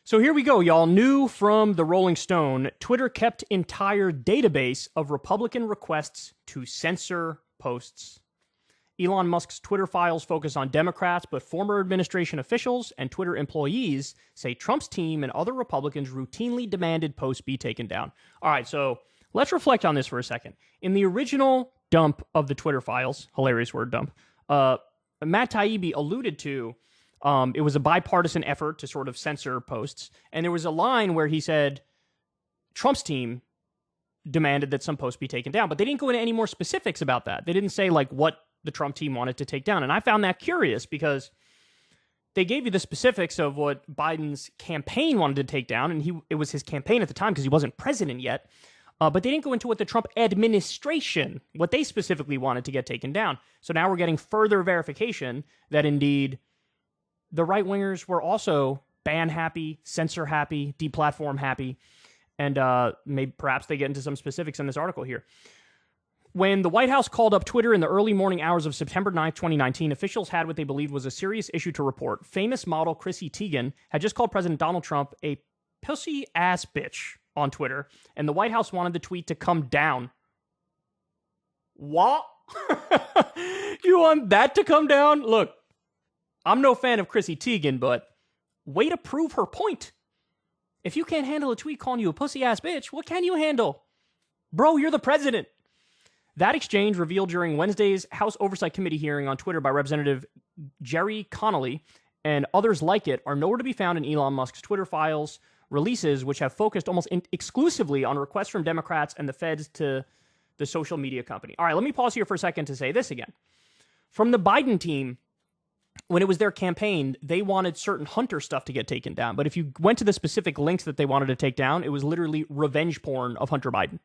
So here we go, y'all. New from the Rolling Stone, Twitter kept entire database of Republican requests to censor posts. Elon Musk's Twitter files focus on Democrats, but former administration officials and Twitter employees say Trump's team and other Republicans routinely demanded posts be taken down. All right, so let's reflect on this for a second. In the original dump of the Twitter files, hilarious word dump, Matt Taibbi alluded to it was a bipartisan effort to sort of censor posts. And there was a line where he said Trump's team demanded that some posts be taken down. But they didn't go into any more specifics about that. They didn't say like what the Trump team wanted to take down. And I found that curious because they gave you the specifics of what Biden's campaign wanted to take down. And it was his campaign at the time because he wasn't president yet. But they didn't go into what the Trump administration, what they specifically wanted to get taken down. So now we're getting further verification that indeed the right-wingers were also ban-happy, censor-happy, deplatform-happy, and maybe perhaps they get into some specifics in this article here. When the White House called up Twitter in the early morning hours of September 9th, 2019, officials had what they believed was a serious issue to report. Famous model Chrissy Teigen had just called President Donald Trump a pussy-ass bitch on Twitter, and the White House wanted the tweet to come down. What? You want that to come down? Look, I'm no fan of Chrissy Teigen, but way to prove her point. If you can't handle a tweet calling you a pussy-ass bitch, what can you handle? Bro, you're the president. That exchange revealed during Wednesday's House Oversight Committee hearing on Twitter by Representative Jerry Connolly and others like it are nowhere to be found in Elon Musk's Twitter files releases, which have focused almost exclusively on requests from Democrats and the feds to the social media company. All right, let me pause here for a second to say this again. From the Biden team, when it was their campaign, they wanted certain Hunter stuff to get taken down. But if you went to the specific links that they wanted to take down, it was literally revenge porn of Hunter Biden.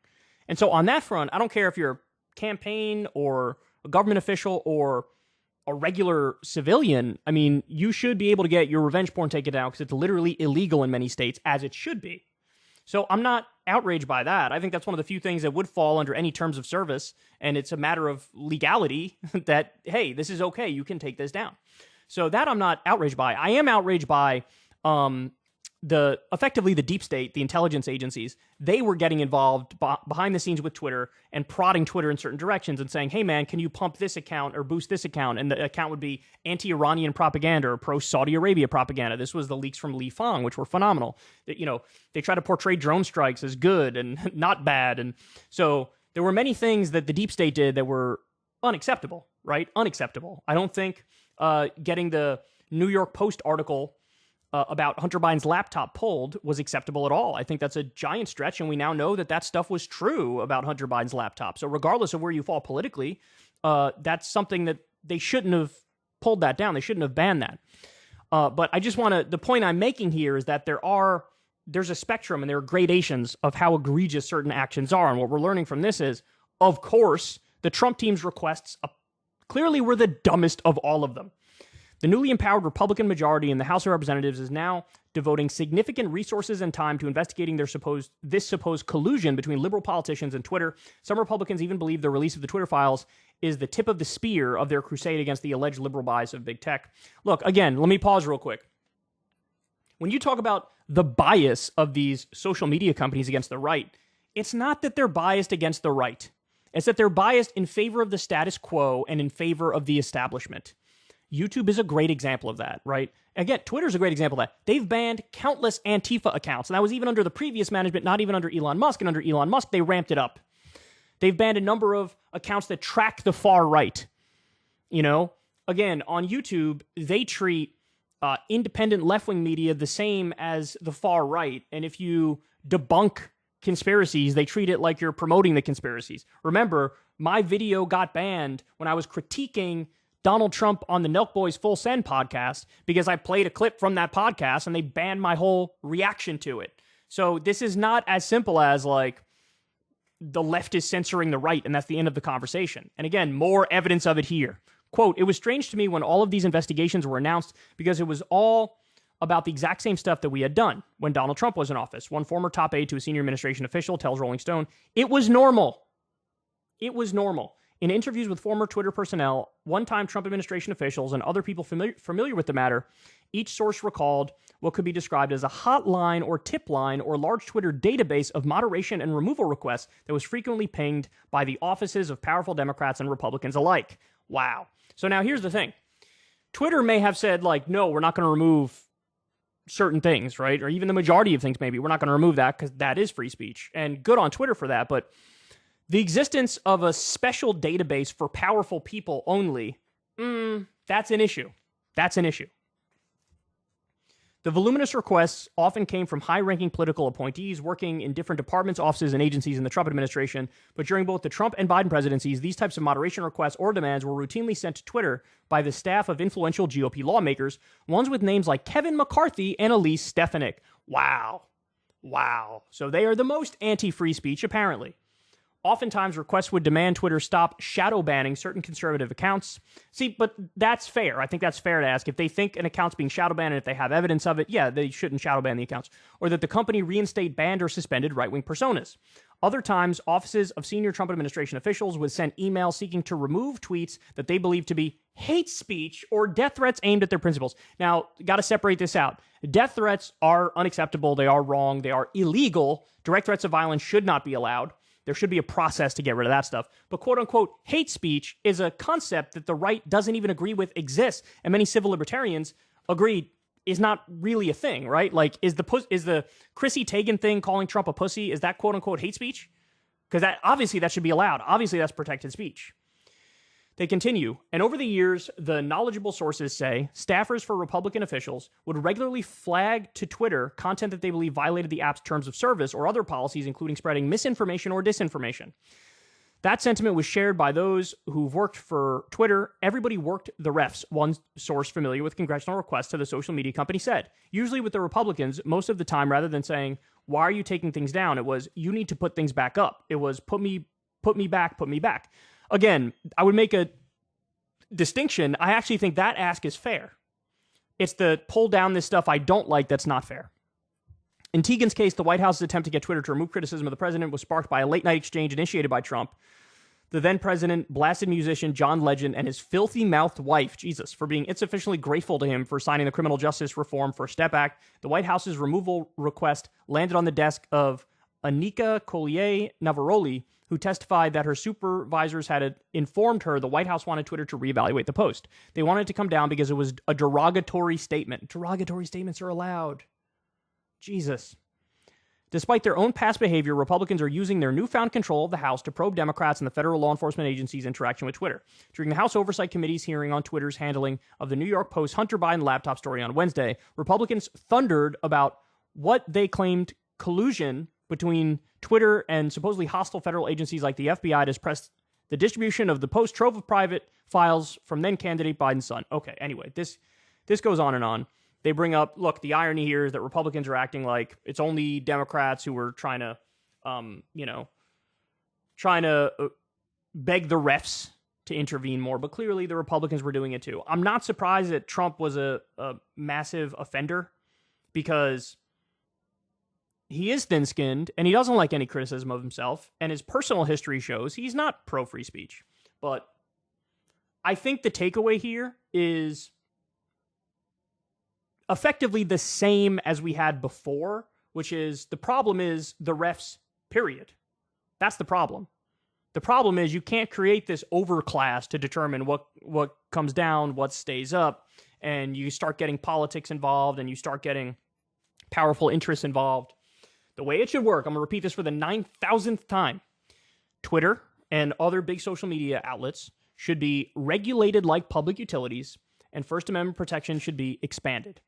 And so on that front, I don't care if you're a campaign or a government official or a regular civilian. I mean, you should be able to get your revenge porn taken down because it's literally illegal in many states, as it should be. So I'm not outraged by that. I think that's one of the few things that would fall under any terms of service, and it's a matter of legality that, hey, this is okay, you can take this down. So that I'm not outraged by. I am outraged by effectively the deep state, the intelligence agencies. They were getting involved behind the scenes with Twitter and prodding Twitter in certain directions and saying, hey man, can you pump this account or boost this account? And the account would be anti-Iranian propaganda or pro-Saudi Arabia propaganda. This was the leaks from Li Fang, which were phenomenal. That, you know, they try to portray drone strikes as good and not bad. And so there were many things that the deep state did that were unacceptable, right? Unacceptable. I don't think getting the New York Post article about Hunter Biden's laptop pulled was acceptable at all. I think that's a giant stretch, and we now know that that stuff was true about Hunter Biden's laptop. So regardless of where you fall politically, that's something that they shouldn't have pulled that down. They shouldn't have banned that. But I just want to, the point I'm making here is that there's a spectrum and there are gradations of how egregious certain actions are. And what we're learning from this is, of course, the Trump team's requests clearly were the dumbest of all of them. The newly empowered Republican majority in the House of Representatives is now devoting significant resources and time to investigating this supposed collusion between liberal politicians and Twitter. Some Republicans even believe the release of the Twitter files is the tip of the spear of their crusade against the alleged liberal bias of big tech. Look, again, let me pause real quick. When you talk about the bias of these social media companies against the right, it's not that they're biased against the right. It's that they're biased in favor of the status quo and in favor of the establishment. YouTube is a great example of that, right? Again, Twitter's a great example of that. They've banned countless Antifa accounts, and that was even under the previous management, not even under Elon Musk. And under Elon Musk, they ramped it up. They've banned a number of accounts that track the far right. You know, again, on YouTube, they treat independent left-wing media the same as the far right. And if you debunk conspiracies, they treat it like you're promoting the conspiracies. Remember, my video got banned when I was critiquing Donald Trump on the Nelk Boys Full Send podcast because I played a clip from that podcast and they banned my whole reaction to it. So this is not as simple as like the left is censoring the right and that's the end of the conversation. And again, more evidence of it here. Quote, "It was strange to me when all of these investigations were announced because it was all about the exact same stuff that we had done when Donald Trump was in office." One former top aide to a senior administration official tells Rolling Stone, "It was normal. It was normal." In interviews with former Twitter personnel, one-time Trump administration officials, and other people familiar with the matter, each source recalled what could be described as a hotline or tip line or large Twitter database of moderation and removal requests that was frequently pinged by the offices of powerful Democrats and Republicans alike. Wow. So now here's the thing. Twitter may have said, like, no, we're not going to remove certain things, right? Or even the majority of things, maybe. We're not going to remove that because that is free speech. And good on Twitter for that. But the existence of a special database for powerful people only, that's an issue. That's an issue. The voluminous requests often came from high-ranking political appointees working in different departments, offices, and agencies in the Trump administration. But during both the Trump and Biden presidencies, these types of moderation requests or demands were routinely sent to Twitter by the staff of influential GOP lawmakers, ones with names like Kevin McCarthy and Elise Stefanik. Wow. Wow. So they are the most anti-free speech, apparently. Oftentimes, requests would demand Twitter stop shadow banning certain conservative accounts. See, but that's fair. I think that's fair to ask. If they think an account's being shadow banned and if they have evidence of it, yeah, they shouldn't shadow ban the accounts. Or that the company reinstate banned or suspended right-wing personas. Other times, offices of senior Trump administration officials would send emails seeking to remove tweets that they believe to be hate speech or death threats aimed at their principles. Now, got to separate this out. Death threats are unacceptable. They are wrong. They are illegal. Direct threats of violence should not be allowed. There should be a process to get rid of that stuff. But quote-unquote hate speech is a concept that the right doesn't even agree with exists. And many civil libertarians agree is not really a thing, right? Like, is the Chrissy Teigen thing calling Trump a pussy, is that quote-unquote hate speech? Because obviously that should be allowed. Obviously that's protected speech. They continue, and over the years, the knowledgeable sources say staffers for Republican officials would regularly flag to Twitter content that they believe violated the app's terms of service or other policies, including spreading misinformation or disinformation. That sentiment was shared by those who've worked for Twitter. Everybody worked the refs, one source familiar with congressional requests to the social media company said. Usually with the Republicans, most of the time, rather than saying, why are you taking things down? It was, you need to put things back up. It was, put me back. Again, I would make a distinction. I actually think that ask is fair. It's the pull down this stuff I don't like that's not fair. In Teigen's case, the White House's attempt to get Twitter to remove criticism of the president was sparked by a late-night exchange initiated by Trump, the then-president, blasted musician John Legend, and his filthy-mouthed wife, Jesus, for being insufficiently grateful to him for signing the Criminal Justice Reform First Step Act. The White House's removal request landed on the desk of Anika Collier-Navaroli, who testified that her supervisors had informed her the White House wanted Twitter to reevaluate the post. They wanted it to come down because it was a derogatory statement. Derogatory statements are allowed. Jesus. Despite their own past behavior, Republicans are using their newfound control of the House to probe Democrats and the federal law enforcement agencies' interaction with Twitter. During the House Oversight Committee's hearing on Twitter's handling of the New York Post Hunter Biden laptop story on Wednesday, Republicans thundered about what they claimed collusion between Twitter and supposedly hostile federal agencies like the FBI to suppress the distribution of the Post trove of private files from then-candidate Biden's son. Okay, anyway, this goes on and on. They bring up, look, the irony here is that Republicans are acting like it's only Democrats who are trying to beg the refs to intervene more, but clearly the Republicans were doing it too. I'm not surprised that Trump was a massive offender because he is thin-skinned, and he doesn't like any criticism of himself, and his personal history shows he's not pro-free speech. But I think the takeaway here is effectively the same as we had before, which is the problem is the refs, period. That's the problem. The problem is you can't create this overclass to determine what comes down, what stays up, and you start getting politics involved, and you start getting powerful interests involved. The way it should work, I'm going to repeat this for the 9,000th time. Twitter and other big social media outlets should be regulated like public utilities, and First Amendment protection should be expanded.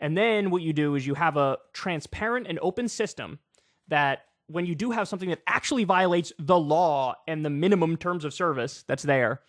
And then what you do is you have a transparent and open system that when you do have something that actually violates the law and the minimum terms of service that's there,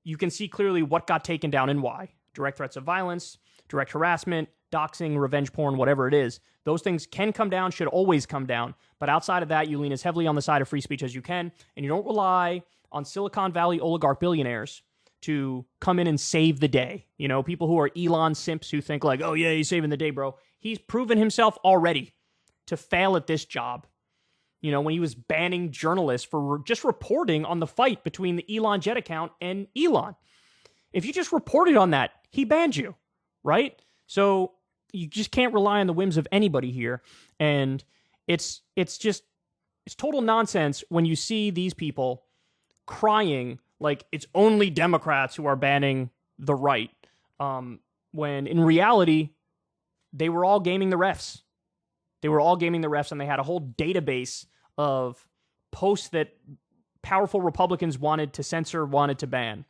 you can see clearly what got taken down and why. Direct threats of violence, direct harassment, doxing, revenge porn, whatever it is. Those things can come down, should always come down. But outside of that, you lean as heavily on the side of free speech as you can, and you don't rely on Silicon Valley oligarch billionaires to come in and save the day. You know, people who are Elon simps who think like, oh yeah, he's saving the day, bro. He's proven himself already to fail at this job. You know, when he was banning journalists for just reporting on the fight between the Elon Jet account and Elon. If you just reported on that, he banned you, right? So you just can't rely on the whims of anybody here. And it's total nonsense when you see these people crying like it's only Democrats who are banning the right, when in reality, they were all gaming the refs. They were all gaming the refs, and they had a whole database of posts that powerful Republicans wanted to censor, wanted to ban.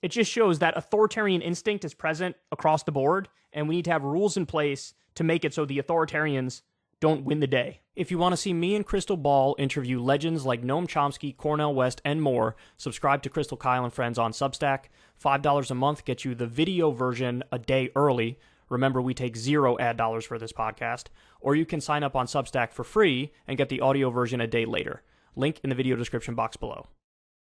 It just shows that authoritarian instinct is present across the board, and we need to have rules in place to make it so the authoritarians don't win the day. If you want to see me and Crystal Ball interview legends like Noam Chomsky, Cornel West, and more, subscribe to Crystal Kyle and Friends on Substack. $5 a month gets you the video version a day early. Remember, we take 0 ad dollars for this podcast. Or you can sign up on Substack for free and get the audio version a day later. Link in the video description box below.